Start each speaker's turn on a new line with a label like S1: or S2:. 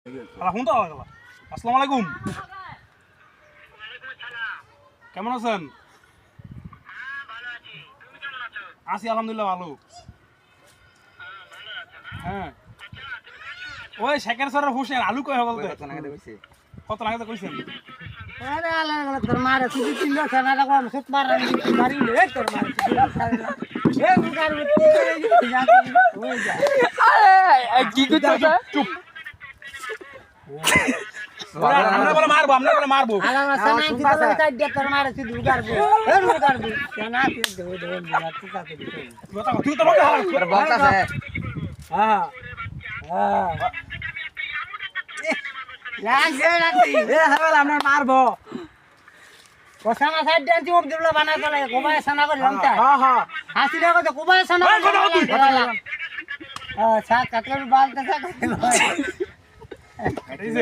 S1: Phone তো গেল। আসসালামু আলাইকুম, কেমন আছেন? আছি আলহামদুলিল্লাহ ভালো। হ্যাঁ ওই শেখের স্যারের হোসেন আলু কয় বলতে কত লাগাতে কইছেন?
S2: अरे आला तर मारे तुझी तीन सणाला कोण सुत मारा मारी ले तर मारे हे उगार होती हो जा
S3: আরে কি করছ
S1: চুপ। আমরা বলে মারবো, আমরা বলে মারবো।
S2: आला सणा की तर साइड दे तर मारे तुझी उगार हे उगार सणा की दे दे तू का के
S1: তুই তো বলতে হয়।
S3: তোর বলতাছে
S2: हां हां लाग दे लागती
S3: এ হাওয়াল আমরা মারবো।
S2: কোসানা সাইড দে তুই দিবলা বানা করে কোবায় সণা করে লমতা
S3: হ্যাঁ হ্যাঁ
S2: হাসি দেখো তো কোবায় সণা আচ্ছা কাটলে বাল দেখা
S1: এই যে